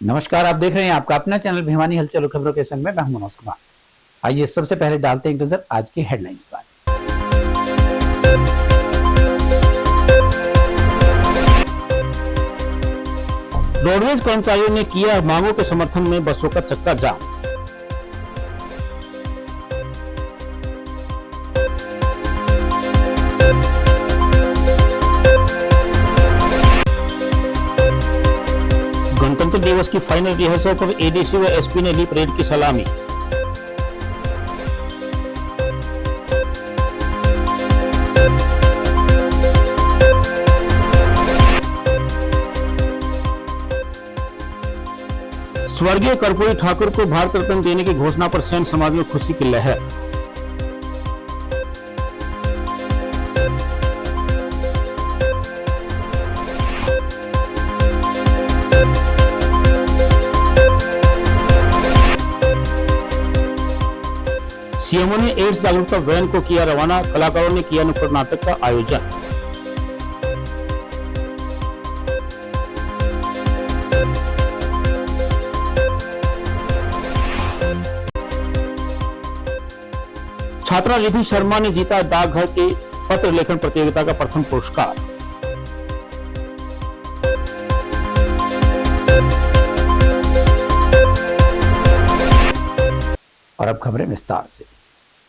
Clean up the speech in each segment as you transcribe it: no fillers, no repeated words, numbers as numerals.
नमस्कार, आप देख रहे हैं आपका अपना चैनल भिवानी हलचल खबरों के संग में मैं मनोज कुमार। आइए सबसे पहले डालते हैं एक नजर आज की हेडलाइंस पर। रोडवेज कर्मचारियों ने किया मांगों के समर्थन में बसों का चक्का जाम। गणतंत्र दिवस की फाइनल रिहर्सल पर एडीसी व एसपी ने ली परेड की सलामी। स्वर्गीय कर्पूरी ठाकुर को भारत रत्न देने की घोषणा पर सैन समाज में खुशी की लहर। सीएमओ ने एड्स जागरूकता वैन को किया रवाना, कलाकारों ने किया नुक्कड़ नाटक का आयोजन। छात्रा रिधि शर्मा ने जीता डाकघर की पत्र लेखन प्रतियोगिता का प्रथम पुरस्कार। और अब खबरें विस्तार से।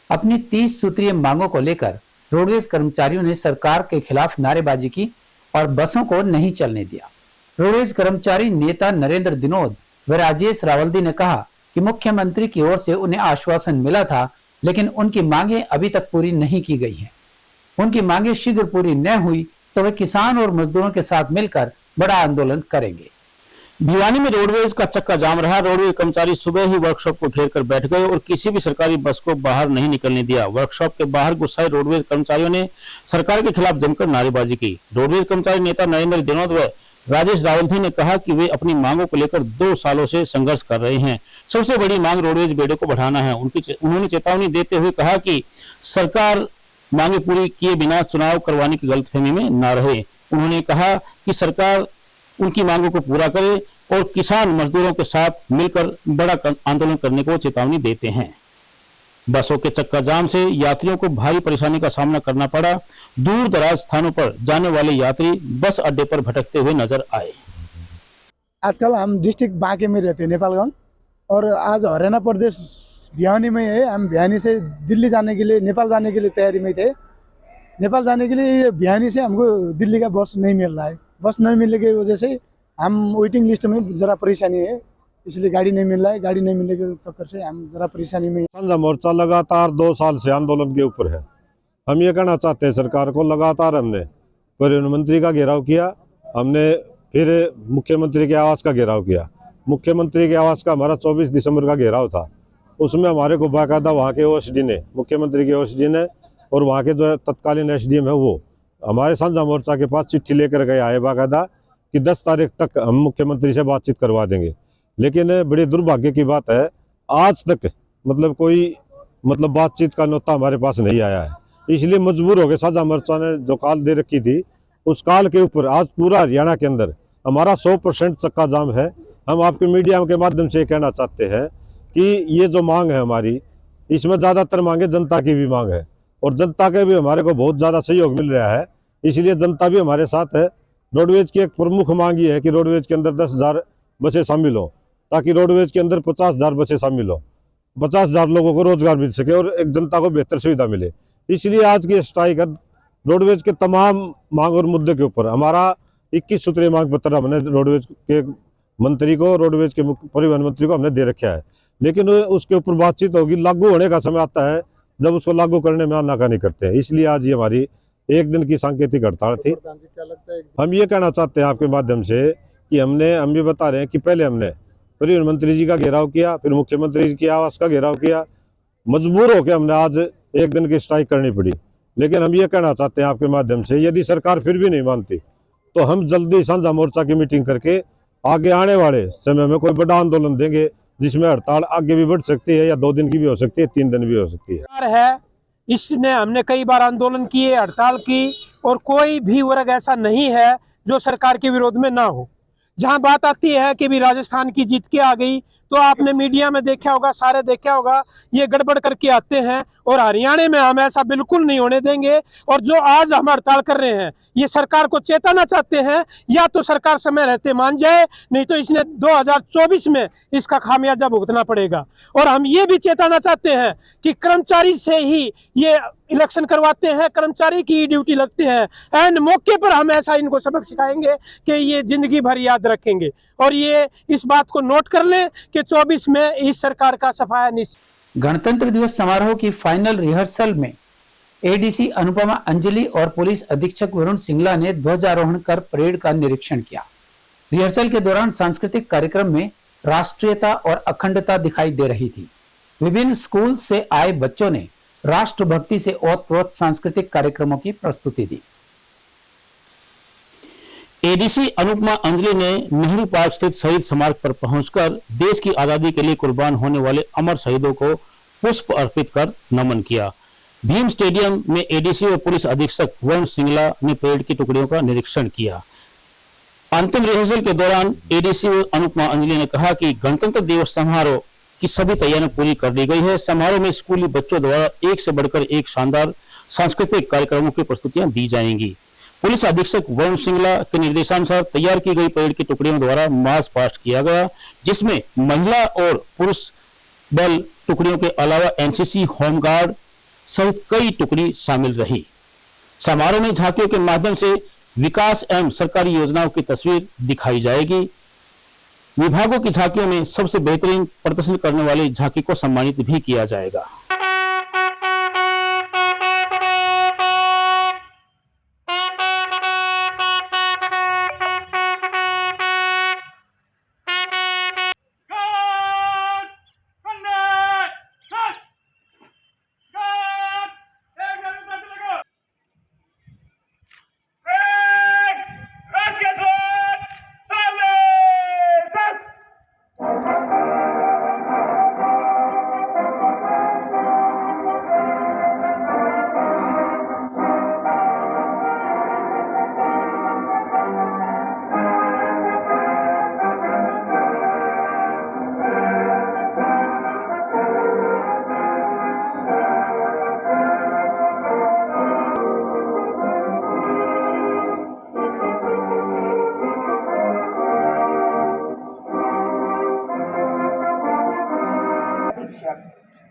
अपनी 30 सूत्रीय मांगों को लेकर रोडवेज कर्मचारियों ने सरकार के खिलाफ नारेबाजी की और बसों को नहीं चलने दिया। रोडवेज कर्मचारी नेता नरेंद्र दिनोद व राजेश रावल्दी ने कहा कि मुख्यमंत्री की ओर से उन्हें आश्वासन मिला था, लेकिन उनकी मांगें अभी तक पूरी नहीं की गई हैं। उनकी मांगें शीघ्र पूरी न हुई तो वे किसान और मजदूरों के साथ मिलकर बड़ा आंदोलन करेंगे। भिवानी में रोडवेज का चक्का जाम रहा। रोडवेज कर्मचारी सुबह ही वर्कशॉप को घेर कर बैठ गए और किसी भी सरकारी बस को बाहर नहीं निकलने दिया। वर्कशॉप के बाहर गुस्साए रोडवेज कर्मचारियों ने सरकार के खिलाफ जमकर नारेबाजी की। रोडवेज कर्मचारी नेता नरेंद्र दिनोद व राजेश रावल्दी ने कहा कि वे अपनी मांगों को लेकर 2 सालों से संघर्ष कर रहे हैं। सबसे बड़ी मांग रोडवेज बेड़े को बढ़ाना है। उन्होंने चेतावनी देते हुए कहा कि सरकार मांगे पूरी किए बिना चुनाव करवाने की गलतफहमी में न रहे। उन्होंने कहा कि सरकार उनकी मांगों को पूरा करे और किसान मजदूरों के साथ मिलकर बड़ा आंदोलन करने को चेतावनी देते हैं। बसों के चक्का जाम से यात्रियों को भारी परेशानी का सामना करना पड़ा। दूर दराज स्थानों पर जाने वाले यात्री बस अड्डे पर भटकते हुए नजर आए। आजकल हम डिस्ट्रिक्ट बांके में रहते हैं, नेपालगंज, और आज हरियाणा प्रदेश भिवानी में है। हम भिवानी से दिल्ली जाने के लिए, नेपाल जाने के लिए तैयारी में थे। नेपाल जाने के लिए भिवानी से हमको दिल्ली का बस नहीं मिल रहा है। बस नहीं मिलने की वजह से हम वेटिंग लिस्ट में ज़रा परेशानी है, इसलिए गाड़ी नहीं मिल रहा है। गाड़ी नहीं मिलने के चक्कर से हम ज़रा परेशानी में। साझा मोर्चा लगातार 2 साल से आंदोलन के ऊपर है। हम ये कहना चाहते हैं सरकार को, लगातार हमने परिवहन मंत्री का घेराव किया, हमने फिर मुख्यमंत्री के आवास का घेराव किया। मुख्यमंत्री के आवास का हमारा 24 दिसंबर का घेराव था। उसमें हमारे को बाकायदा वहाँ के ओएसडी ने, मुख्यमंत्री के ओएसडी ने और वहाँ के जो तत्कालीन एसडीएम है वो हमारे साझा मोर्चा के पास चिट्ठी लेकर गए आए बाकायदा कि 10 तारीख तक हम मुख्यमंत्री से बातचीत करवा देंगे। लेकिन बड़े दुर्भाग्य की बात है, आज तक कोई बातचीत का न्योता हमारे पास नहीं आया है। इसलिए मजबूर हो गए, साझा मोर्चा ने जो काल दे रखी थी उस काल के ऊपर आज पूरा हरियाणा के अंदर हमारा 100% चक्का जाम है। हम आपके मीडिया के माध्यम से कहना चाहते हैं कि ये जो मांग है हमारी, इसमें ज़्यादातर मांगे जनता की भी मांग है और जनता के भी हमारे को बहुत ज़्यादा सहयोग मिल रहा है। इसलिए जनता भी हमारे साथ है। रोडवेज की एक प्रमुख मांग ये है कि रोडवेज के अंदर 10,000 बसें शामिल हो, ताकि रोडवेज के अंदर 50,000 बसें शामिल हो, 50,000 लोगों को रोजगार मिल सके और एक जनता को बेहतर सुविधा मिले। इसलिए आज की स्ट्राइक रोडवेज के तमाम मांग और मुद्दे के ऊपर हमारा 21 सूत्रीय मांग पत्र हमने रोडवेज के मंत्री को, रोडवेज के परिवहन मंत्री को हमने दे रखा है। लेकिन उसके ऊपर बातचीत होगी, लागू होने का समय आता है जब उसको लागू करने में आनाकानी करते हैं। इसलिए आज ये हमारी 1 दिन की सांकेतिक हड़ताल थी। हम ये कहना चाहते हैं आपके माध्यम से कि हम ये बता रहे हैं कि पहले हमने परिवहन मंत्री जी का घेराव किया, फिर मुख्यमंत्री जी के आवास का घेराव किया। मजबूर होकर हमने आज 1 दिन की स्ट्राइक करनी पड़ी। लेकिन हम ये कहना चाहते हैं आपके माध्यम से, यदि सरकार फिर भी नहीं मानती तो हम जल्दी साझा मोर्चा की मीटिंग करके आगे आने वाले समय में कोई बड़ा आंदोलन देंगे, जिसमें हड़ताल आगे भी बढ़ सकती है या 2 दिन की भी हो सकती है, 3 दिन भी हो सकती है। इसने हमने कई बार आंदोलन किए, हड़ताल की, और कोई भी वर्ग ऐसा नहीं है जो सरकार के विरोध में ना हो। जहां बात आती है कि भी राजस्थान की जीत के आ गई, तो आपने मीडिया में देखा होगा, सारे देखा होगा, ये गड़बड़ करके आते हैं। और हरियाणा में हम ऐसा बिल्कुल नहीं होने देंगे। और जो आज हम हड़ताल कर रहे हैं, ये सरकार को चेताना चाहते हैं, या तो सरकार समय रहते मान जाए, नहीं तो इसने 2024 में इसका खामियाजा भुगतना पड़ेगा। और हम ये भी चेताना चाहते हैं कि कर्मचारी से ही ये इलेक्शन करवाते हैं, कर्मचारी की ड्यूटी लगते हैं। एंड मौके पर हम ऐसा इनको सबक सिखाएंगे कि ये जिंदगी भर याद रखेंगे। और ये इस बात को नोट कर लें कि 24 में इस सरकार का सफाया निश्चित। गणतंत्र दिवस समारोह की फाइनल रिहर्सल में एडीसी अनुपमा अंजलि और पुलिस अधीक्षक वरुण सिंगला ने ध्वजारोहण कर परेड का निरीक्षण किया। रिहर्सल के दौरान सांस्कृतिक कार्यक्रम में राष्ट्रीयता और अखंडता दिखाई दे रही थी। विभिन्न स्कूल से आए बच्चों ने राष्ट्रभक्ति से ओतप्रोत सांस्कृतिक कार्यक्रमों की प्रस्तुति दी। एडीसी अनुपमा अंजलि ने नेहरू पार्क स्थित शहीद स्मारक पर पहुंचकर देश की आजादी के लिए कुर्बान होने वाले अमर शहीदों को पुष्प अर्पित कर नमन किया। भीम स्टेडियम में एडीसी और पुलिस अधीक्षक वरुण सिंगला ने परेड की टुकड़ियों का निरीक्षण किया। अंतिम रिहर्सल के दौरान एडीसी अनुपमा अंजलि ने कहा कि गणतंत्र दिवस समारोह की सभी तैयारियां पूरी कर ली गई है। समारोह में स्कूली बच्चों द्वारा एक से बढ़कर एक शानदार सांस्कृतिक कार्यक्रमों की प्रस्तुतियां दी जाएंगी। पुलिस अधीक्षक वरुण सिंगला के निर्देशानुसार तैयार की गई परेड की टुकड़ियों द्वारा मार्च पास्ट किया गया, जिसमें महिला और पुरुष बल टुकड़ियों के अलावा एनसीसी, होमगार्ड सहित कई टुकड़ी शामिल रही। समारोह में झांकियों के माध्यम से विकास एवं सरकारी योजनाओं की तस्वीर दिखाई जाएगी। विभागों की झांकियों में सबसे बेहतरीन प्रदर्शन करने वाली झांकी को सम्मानित भी किया जाएगा।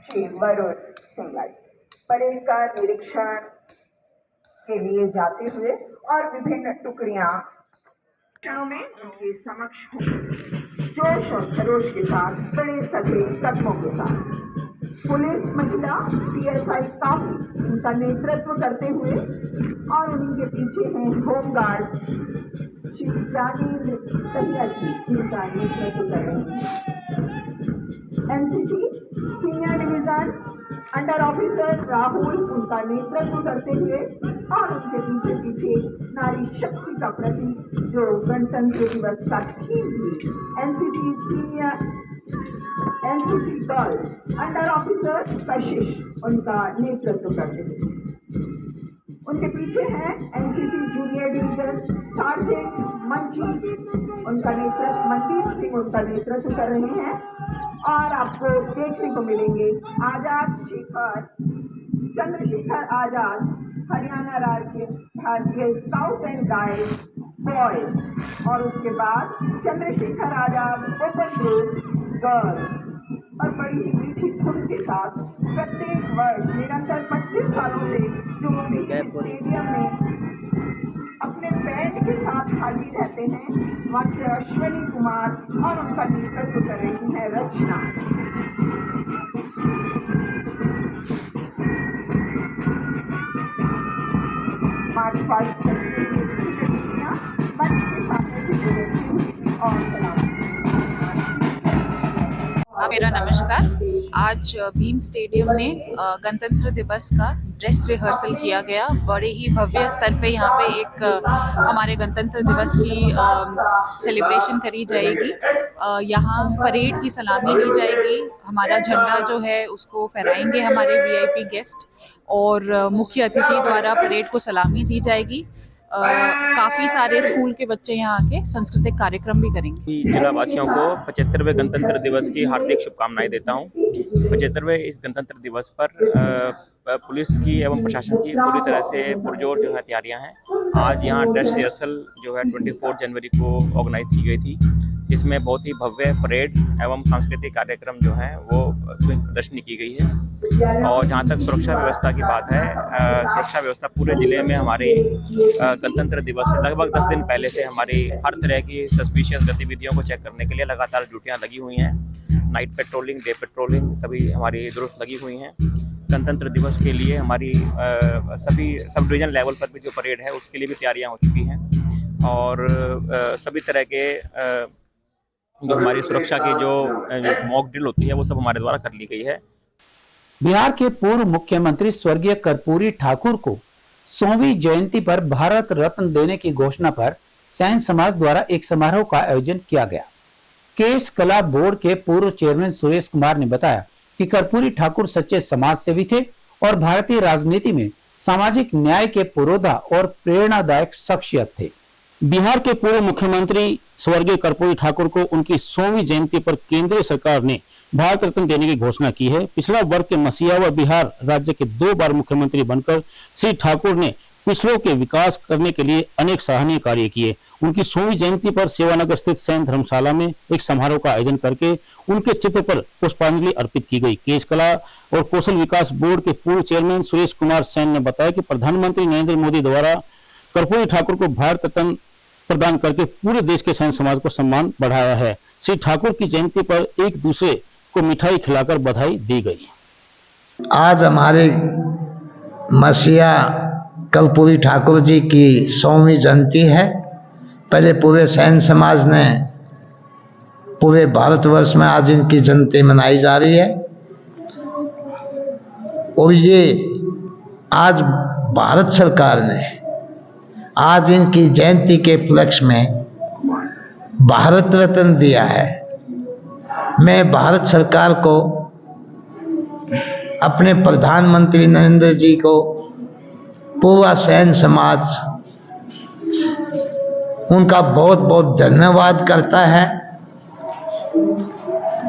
श्री वरुण सिंगला परेड का निरीक्षण के लिए जाते हुए और विभिन्न टुकड़ियां क्षणों में उनके समक्ष होंगी। जोश और खरोश के साथ बड़े सधे कदमों के साथ पुलिस महिला पीएसआई काफी इनका नेतृत्व करते हुए और उनके पीछे हैं होमगार्ड्स श्री ज्ञानेंद्र कहिया जी इनका नेतृत्व कर रहे हैं। NCC senior division under officer Rahul उनका नेतृत्व करते हुए और उनके पीछे पीछे नारी शक्ति का प्रतीक जो गणतंत्र दिवस का थीम भी NCC senior NCC girls under officer कशिश उनका नेतृत्व करते हुए। उनके पीछे हैं एनसीसी जूनियर डिवीजन सार्जेंट मंची उनका नेतृत्व मनदीप सिंह उनका नेतृत्व कर रहे हैं। और आपको देखने को मिलेंगे आजाद शेखर चंद्रशेखर आजाद हरियाणा राज्य भारतीय स्काउट एंड गाइड बॉयज और उसके बाद Chandrashekhar Azad open group girls और बड़ी ही मीठी धुन के साथ प्रत्येक वर्ष निरंतर 25 सालों से जो स्टेडियम में अपने बैंड के साथ हाजिर रहते हैं मास्टर अश्विनी कुमार और उनका नेतृत्व कर रही है रचना। मार्च पास्ट मंच के सामने से जुड़ती हुई और सलाम। मेरा नमस्कार। आज भीम स्टेडियम में गणतंत्र दिवस का ड्रेस रिहर्सल किया गया। बड़े ही भव्य स्तर पे यहाँ पे एक हमारे गणतंत्र दिवस की सेलिब्रेशन करी जाएगी। यहाँ परेड की सलामी ली जाएगी। हमारा झंडा जो है उसको फहराएंगे हमारे वीआईपी गेस्ट और मुख्य अतिथि द्वारा परेड को सलामी दी जाएगी। काफ़ी सारे स्कूल के बच्चे यहाँ आके सांस्कृतिक कार्यक्रम भी करेंगे। जिलावासियों को 75वें गणतंत्र दिवस की हार्दिक शुभकामनाएं देता हूँ। 75वें इस गणतंत्र दिवस पर पुलिस की एवं प्रशासन की पूरी तरह से पुरजोर जो है तैयारियां हैं। आज यहाँ ड्रेस रिहर्सल जो है 24 जनवरी को ऑर्गेनाइज की गई थी, जिसमें बहुत ही भव्य परेड एवं सांस्कृतिक कार्यक्रम जो हैं वो प्रदर्शनी की गई है। और जहाँ तक सुरक्षा व्यवस्था की बात है, सुरक्षा व्यवस्था पूरे ज़िले में हमारे गणतंत्र दिवस से लगभग 10 दिन पहले से हमारी हर तरह की सस्पिशियस गतिविधियों को चेक करने के लिए लगातार ड्यूटियाँ लगी हुई हैं। नाइट पेट्रोलिंग, डे पेट्रोलिंग सभी हमारी दुरुस्त लगी हुई हैं। गणतंत्र दिवस के लिए हमारी सभी सब डिवीजन लेवल पर भी जो परेड है उसके लिए भी तैयारियां हो चुकी हैं। और सभी तरह के जो हमारी सुरक्षा की जो मॉक ड्रिल होती है वो सब हमारे द्वारा कर ली गई है। बिहार के पूर्व मुख्यमंत्री स्वर्गीय कर्पूरी ठाकुर को 100वीं जयंती पर भारत रत्न देने की घोषणा पर सैन समाज द्वारा एक समारोह का आयोजन किया गया। केस कला बोर्ड के पूर्व चेयरमैन सुरेश कुमार ने बताया कि कर्पूरी ठाकुर सच्चे समाज सेवी थे और भारतीय राजनीति में सामाजिक न्याय के पुरोधा और प्रेरणादायक शख्सियत थे। बिहार के पूर्व मुख्यमंत्री स्वर्गीय कर्पूरी ठाकुर को उनकी 100वीं जयंती पर केंद्र सरकार ने भारत रत्न देने की घोषणा की है। पिछड़ा वर्ग के मसीहा व बिहार राज्य के 2 बार मुख्यमंत्री बनकर श्री ठाकुर ने पिछड़ों के विकास करने के लिए अनेक सराहनीय कार्य किए। उनकी 100वीं जयंती पर सेवानगर स्थित सैन धर्मशाला में एक समारोह का आयोजन करके उनके चित्र पर पुष्पांजलि अर्पित की गई। केश कला और कौशल विकास बोर्ड के पूर्व चेयरमैन सुरेश कुमार सैन ने बताया कि प्रधानमंत्री नरेंद्र मोदी द्वारा कर्पूरी ठाकुर को भारत रत्न प्रदान करके पूरे देश के सैन समाज को सम्मान बढ़ाया है। श्री ठाकुर की जयंती पर एक दूसरे को मिठाई खिलाकर बधाई दी गई। आज हमारे मसीहा कर्पूरी ठाकुर जी की 100वीं जयंती है। पहले पूरे सैन समाज ने पूरे भारतवर्ष में आज इनकी जयंती मनाई जा रही है और ये आज भारत सरकार ने आज इनकी जयंती के उपलक्ष्य में भारत रत्न दिया है। मैं भारत सरकार को, अपने प्रधानमंत्री नरेंद्र जी को, पूरा सैन समाज उनका बहुत बहुत धन्यवाद करता है,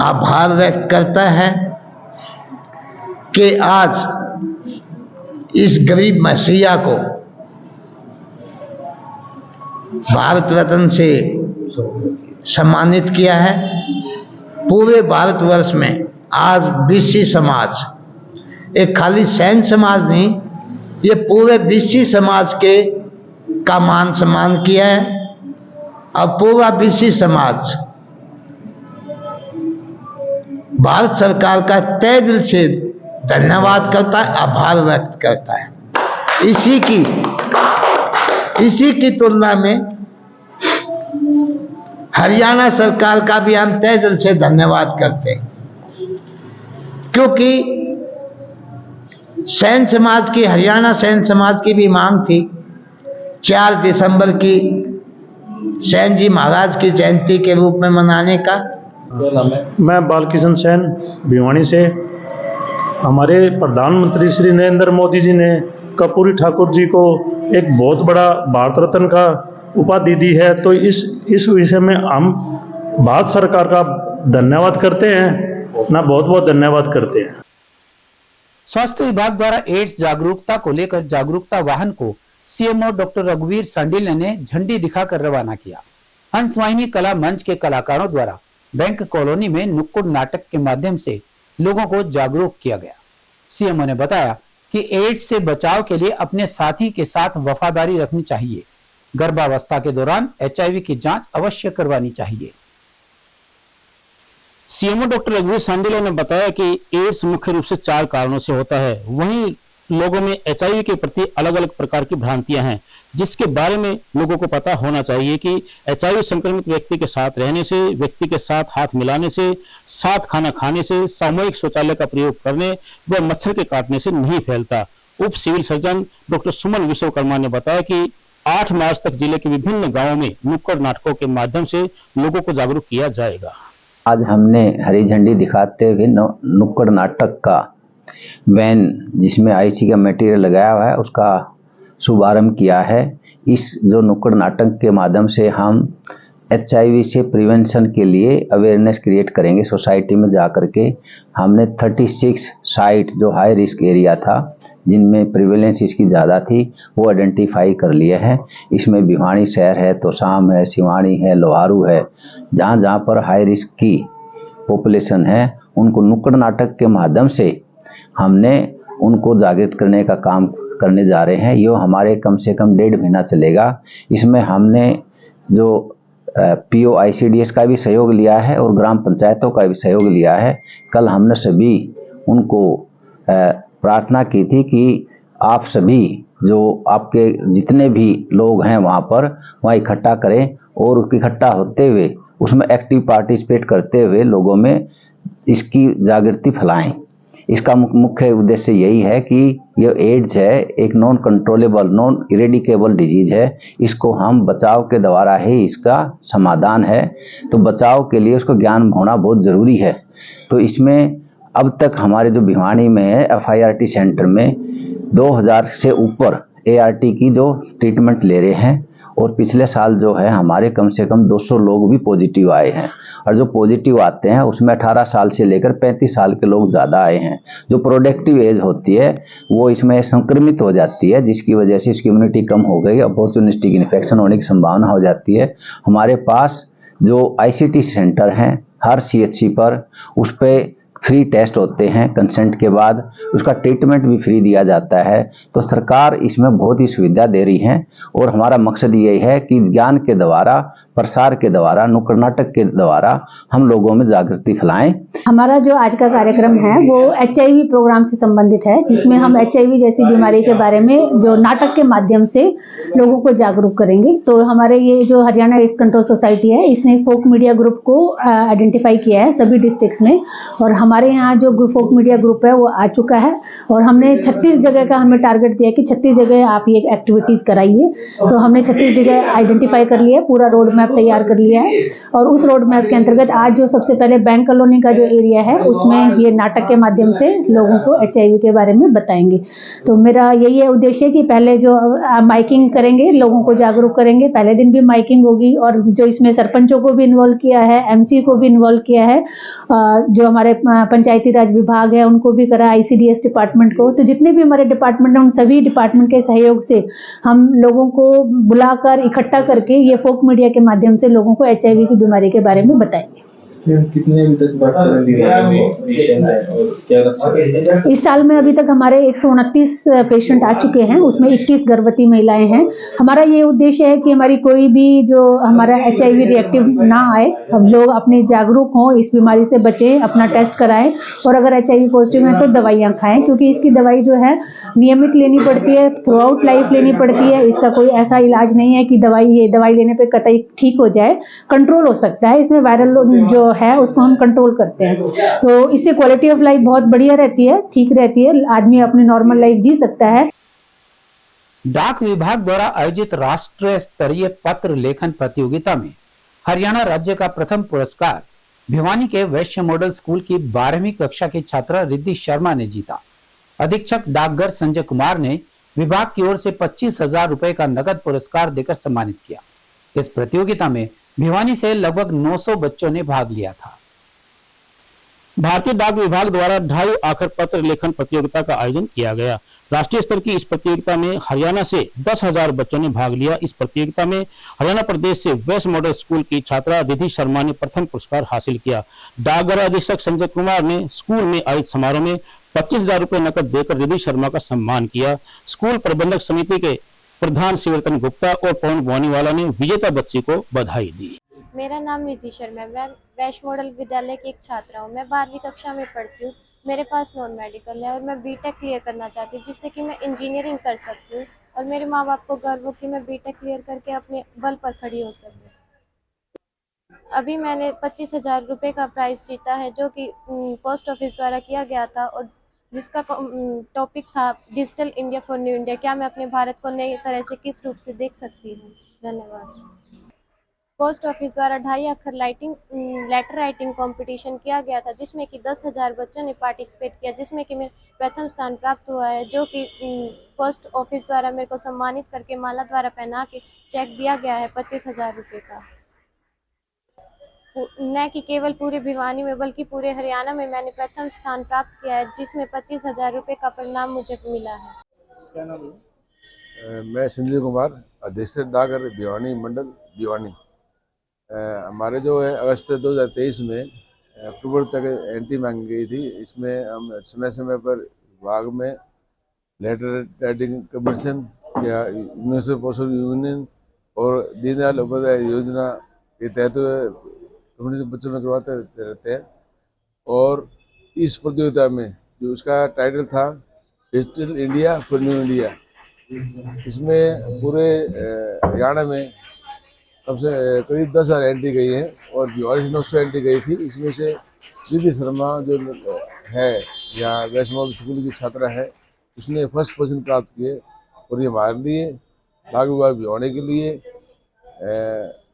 आभार व्यक्त करता है कि आज इस गरीब मसीहा को भारत रत्न से सम्मानित किया है। पूरे भारतवर्ष में आज बीसी समाज, एक खाली सैन समाज नहीं, ये पूरे बीसी समाज के का मान सम्मान किया है और पूरा बीसी समाज भारत सरकार का तहे दिल से धन्यवाद करता है, आभार व्यक्त करता है। इसी की तुलना में हरियाणा सरकार का भी हम तहे दिल से धन्यवाद करते हैं, क्योंकि सैन समाज की, हरियाणा सैन समाज की भी मांग थी 4 दिसंबर की सैन जी महाराज की जयंती के रूप में मनाने का। मैं बालकिशन सैन भिवानी से। हमारे प्रधानमंत्री श्री नरेंद्र मोदी जी ने कर्पूरी ठाकुर जी को एक बहुत बड़ा भारत रत्न का उपाधि दी है, तो इस विषय में हम भारत सरकार का धन्यवाद करते हैं, ना बहुत बहुत धन्यवाद करते हैं। स्वास्थ्य विभाग द्वारा एड्स जागरूकता को लेकर जागरूकता वाहन को सीएमओ डॉक्टर रघुवीर सांडिल ने झंडी दिखाकर रवाना किया। हंसवाहिनी कला मंच के कलाकारों द्वारा बैंक कॉलोनी में नुक्कड़ नाटक के माध्यम से लोगों को जागरूक किया गया। सीएमओ ने बताया कि एड्स से बचाव के लिए अपने साथी के साथ वफादारी रखनी चाहिए। गर्भावस्था के दौरान HIV की जांच अवश्य करवानी चाहिए। सीएमओ डॉक्टर रघुवीर सांडिल ने बताया कि एड्स मुख्य रूप से 4 कारणों से होता है। वहीं लोगों में HIV के प्रति अलग अलग प्रकार की भ्रांतियां हैं, जिसके बारे में लोगों को पता होना चाहिए कि HIV संक्रमित व्यक्ति के साथ रहने से, व्यक्ति के साथ हाथ मिलाने से, साथ खाना खाने से, सामूहिक शौचालय का प्रयोग करने व मच्छर के काटने से नहीं फैलता। उप सिविल सर्जन डॉक्टर सुमन विश्वकर्मा ने बताया कि 8 मार्च तक जिले के विभिन्न गाँवों में नुक्कड़ नाटकों के माध्यम से लोगों को जागरूक किया जाएगा। आज हमने हरी झंडी दिखाते हुए नुक्कड़ नाटक का वैन, जिसमें IC का मटेरियल लगाया हुआ है, उसका शुभारंभ किया है। इस जो नुक्कड़ नाटक के माध्यम से हम HIV से प्रिवेंशन के लिए अवेयरनेस क्रिएट करेंगे। सोसाइटी में जा कर के हमने 36 साइट जो हाई रिस्क एरिया था, जिनमें प्रिवेलेंस इसकी ज़्यादा थी, वो आइडेंटिफाई कर लिए हैं। इसमें भिवानी शहर है, तोशाम है, सिवानी है, लोहारू है। जहाँ जहाँ पर हाई रिस्क की पॉपुलेशन है, उनको नुक्कड़ नाटक के माध्यम से हमने उनको जागृत करने का काम करने जा रहे हैं। ये हमारे कम से कम 1.5 महीना चलेगा। इसमें हमने जो PO ICDS का भी सहयोग लिया है और ग्राम पंचायतों का भी सहयोग लिया है। कल हमने सभी उनको प्रार्थना की थी कि आप सभी जो आपके जितने भी लोग हैं वहाँ इकट्ठा करें और इकट्ठा होते हुए उसमें एक्टिव पार्टिसिपेट करते हुए लोगों में इसकी जागृति फैलाएं। इसका मुख्य उद्देश्य यही है कि ये एड्स है एक non controllable, non eradicable disease है। इसको हम बचाव के द्वारा ही इसका समाधान है। तो बचाव के लिए उसको ज्ञान होना बहुत ज़रूरी है। तो इसमें अब तक हमारे जो भिवानी में है FIRT सेंटर में 2000 से ऊपर ART की जो ट्रीटमेंट ले रहे हैं और पिछले साल जो है हमारे कम से कम 200 लोग भी पॉजिटिव आए हैं। और जो पॉजिटिव आते हैं उसमें 18 साल से लेकर 35 साल के लोग ज़्यादा आए हैं। जो प्रोडक्टिव एज होती है वो इसमें संक्रमित हो जाती है, जिसकी वजह से इसकी इम्यूनिटी कम हो गई, अपॉर्चुनिस्टिक इन्फेक्शन होने की संभावना हो जाती है। हमारे पास जो ICT सेंटर हैं हर CHC पर, उस पर फ्री टेस्ट होते हैं। कंसेंट के बाद उसका ट्रीटमेंट भी फ्री दिया जाता है। तो सरकार इसमें बहुत ही सुविधा दे रही है और हमारा मकसद यही है कि ज्ञान के द्वारा, प्रसार के द्वारा, नुक्कड़ नाटक के द्वारा हम लोगों में जागृति फैलाएं। हमारा जो आज का कार्यक्रम है वो HIV प्रोग्राम से संबंधित है, जिसमें हम HIV जैसी बीमारी के बारे में जो नाटक के माध्यम से लोगों को जागरूक करेंगे। तो हमारे ये जो हरियाणा एड्स कंट्रोल सोसाइटी है, इसने फोक मीडिया ग्रुप को आइडेंटिफाई किया है सभी डिस्ट्रिक्ट्स में। और हमारे यहाँ जो फोक मीडिया ग्रुप है वो आ चुका है और हमने 36 जगह का हमें टारगेट दिया कि 36 जगह आप ये एक्टिविटीज़ कराइए। तो हमने 36 जगह आइडेंटिफाई कर लिया, पूरा रोड मैप तैयार कर लिया है। और उस रोड मैप के अंतर्गत आज जो सबसे पहले बैंक कॉलोनी का जो एरिया है उसमें ये नाटक के माध्यम से लोगों को HIV के बारे में बताएंगे। तो मेरा यही है उद्देश्य कि पहले जो माइकिंग करेंगे, लोगों को जागरूक करेंगे। पहले दिन भी माइकिंग होगी और जो इसमें सरपंचों को भी इन्वॉल्व किया है, MC को भी इन्वॉल्व किया है, जो हमारे पंचायती राज विभाग है उनको भी करा, ICDS डिपार्टमेंट को। तो जितने भी हमारे डिपार्टमेंट हैं उन सभी डिपार्टमेंट के सहयोग से हम लोगों को बुलाकर इकट्ठा करके ये फोक मीडिया के माध्यम से लोगों को HIV की बीमारी के बारे में बताएंगे। कितने अभी तक पेशेंट है और क्या लक्ष्य? इस साल में अभी तक हमारे 129 पेशेंट आ चुके हैं, उसमें 21 गर्भवती महिलाएं हैं। हमारा ये उद्देश्य है कि हमारी कोई भी जो हमारा HIV रिएक्टिव ना आए, हम लोग अपने जागरूक हों, इस बीमारी से बचें, अपना टेस्ट कराएं और अगर HIV पॉजिटिव है तो दवाइयाँ खाएं, क्योंकि इसकी दवाई जो है नियमित लेनी पड़ती है, थ्रू आउट लाइफ लेनी पड़ती है। इसका कोई ऐसा इलाज नहीं है कि दवाई लेने पे कतई ठीक हो जाए, कंट्रोल हो सकता है। इसमें वायरल जो है उसको हम कंट्रोल करते हैं। तो इससे क्वालिटी ऑफ लाइफ बहुत बढ़िया रहती है, ठीक रहती है, आदमी अपनी नॉर्मल लाइफ जी सकता है। डाक विभाग द्वारा आयोजित राष्ट्रीय स्तरीय पत्र लेखन प्रतियोगिता में हरियाणा राज्य का प्रथम पुरस्कार भिवानी के वैश्य मॉडल स्कूल की 12वीं कक्षा की छात्रा रिद्धि शर्मा ने जीता। अधीक्षक डाकघर संजय कुमार ने विभाग की ओर से 25,000 रुपए का नगद पुरस्कार देकर सम्मानित किया। इस प्रतियोगिता में भिवानी से लगभग 900 बच्चों ने भाग लिया था। भारतीय डाक विभाग द्वारा 2.5 आखर पत्र लेखन प्रतियोगिता का आयोजन किया गया। राष्ट्रीय स्तर की इस प्रतियोगिता में हरियाणा से 10,000 बच्चों ने भाग लिया। इस प्रतियोगिता में हरियाणा प्रदेश से वेस्ट मॉडल स्कूल की छात्रा रिद्धि शर्मा ने प्रथम पुरस्कार हासिल किया। डाकघर अधीक्षक संजय कुमार ने स्कूल में आयोजित समारोह में 25,000 रुपए नकद देकर रिद्धि शर्मा का सम्मान किया। स्कूल प्रबंधक समिति के प्रधान शिवरतन गुप्ता और पवन बोनीवाला ने विजेता बच्ची को बधाई दी। मेरा नाम रिद्धि शर्मा है। मैं वैश्य मॉडल विद्यालय की एक छात्रा हूँ। मैं 12वीं कक्षा में पढ़ती हूँ। मेरे पास नॉन मेडिकल है और मैं BTech क्लियर करना चाहती हूँ, जिससे कि मैं इंजीनियरिंग कर सकती हूँ और मेरे माँ बाप को गर्व हो कि मैं BTech क्लियर करके अपने बल पर खड़ी हो सकूँ। अभी मैंने 25,000 रुपये का प्राइज़ जीता है, जो कि पोस्ट ऑफिस द्वारा किया गया था और जिसका टॉपिक था digital India for new India. क्या मैं अपने भारत को नई तरह से किस रूप से देख सकती हूँ। धन्यवाद। 25,000 रुपये का प्राइज जीता है, जो कि पोस्ट ऑफिस द्वारा किया गया था और जिसका टॉपिक था digital India for new India. क्या मैं अपने भारत को नई तरह से किस रूप से देख सकती हूँ। धन्यवाद। पोस्ट ऑफिस द्वारा 2.5 अक्षर लेटर राइटिंग कंपटीशन किया गया था, जिसमें कि 10,000 बच्चों ने पार्टिसिपेट किया, जिसमें कि मेरे प्रथम स्थान प्राप्त हुआ है, जो कि पोस्ट ऑफिस द्वारा मेरे को सम्मानित करके माला द्वारा पहना के चेक दिया गया है 25,000 रुपये का। न कि केवल पूरे भिवानी में बल्कि पूरे हरियाणा में मैंने प्रथम स्थान प्राप्त किया है, जिसमें 25,000 रुपये का परिणाम मुझे मिला है। क्या नाम है? मैं संजय कुमार, अध्यक्ष डाकर भिवानी मंडल भिवानी। हमारे जो है अगस्त 2023 में अक्टूबर तक एंट्री मांगी गई थी। इसमें हम समय समय पर विभाग में लेटर राइटिंग कमीशन या यूनिवर्सल पोस्टल यूनियन और दीनदयाल उपाध्याय योजना के तहत कम्युनिटी बच्चों में करवाते रहते हैं। और इस प्रतियोगिता में जो उसका टाइटल था digital India for new India, इसमें पूरे हरियाणा में कम से करीब 10,000 एंट्री गई है और भिवानी से 900 एंट्री गई थी। इसमें से रिद्धि शर्मा जो है यहाँ वेस्ट मॉडल स्कूल की छात्रा है, उसने फर्स्ट पोजीशन प्राप्त किए। और ये हमारे लिए डाक विभाग भिवानी के लिए,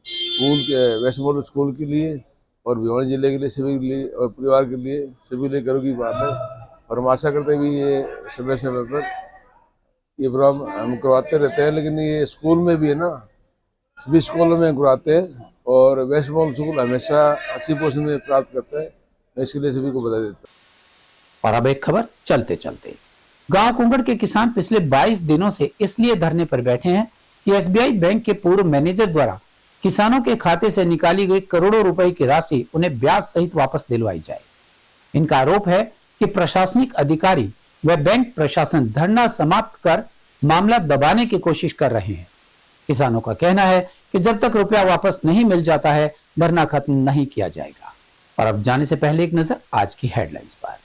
स्कूल के वेस्ट मॉडल स्कूल के लिए और भिवानी जिले के लिए, सभी के लिए और परिवार के लिए सभी लिए गर्व की बात है। और हम आशा करते भी ये समय समय पर ये प्रोग्राम हम करवाते रहते हैं। लेकिन ये स्कूल में भी है ना, सभी स्कूलों में करवाते हैं और वेस्ट बंगाल स्कूल हमेशा 80% में प्राप्त करता है। मैं इसके लिए सभी को बता देता हूँ। और अब एक खबर चलते चलते, गांव कुंगड़ के किसान पिछले 22 दिनों से इसलिए धरने पर बैठे हैं कि एसबीआई बैंक के पूर्व मैनेजर द्वारा किसानों के खाते से निकाली गई करोड़ों रुपए की राशि उन्हें ब्याज सहित वापस दिलवाई जाए। इनका आरोप है कि प्रशासनिक अधिकारी व बैंक प्रशासन धरना समाप्त कर मामला दबाने की कोशिश कर रहे हैं। किसानों का कहना है कि जब तक रुपया वापस नहीं मिल जाता है, धरना खत्म नहीं किया जाएगा। और अब जाने से पहले एक नजर आज की हेडलाइंस पर।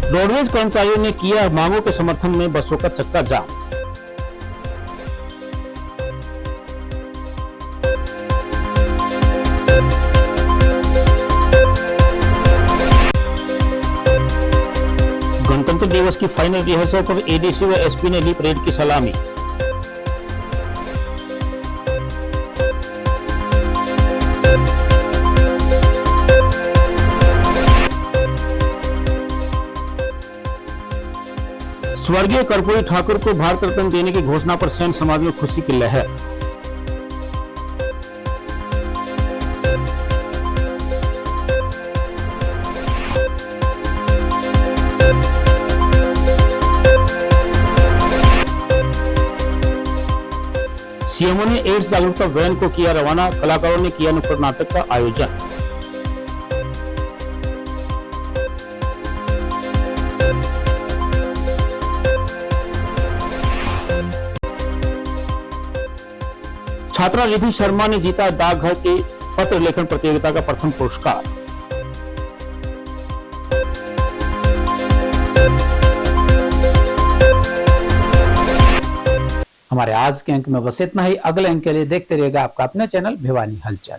रोडवेज कर्मचारियों ने किया मांगों के समर्थन में बसों का चक्का जाम। गणतंत्र दिवस की फाइनल रिहर्सल पर एडीसी व एसपी ने ली परेड की सलामी। स्वर्गीय कर्पूरी ठाकुर को भारत रत्न देने की घोषणा पर सैन समाज में खुशी की लहर। सीएमओ ने एड्स जागरूकता वैन को किया रवाना, कलाकारों ने किया नुक्कड़ नाटक का आयोजन। छात्रा रिद्धि शर्मा ने जीता डाकघर की पत्र लेखन प्रतियोगिता का प्रथम पुरस्कार। हमारे आज के अंक में बस इतना ही। अगले अंक के लिए देखते रहिएगा आपका अपना चैनल भिवानी हलचल।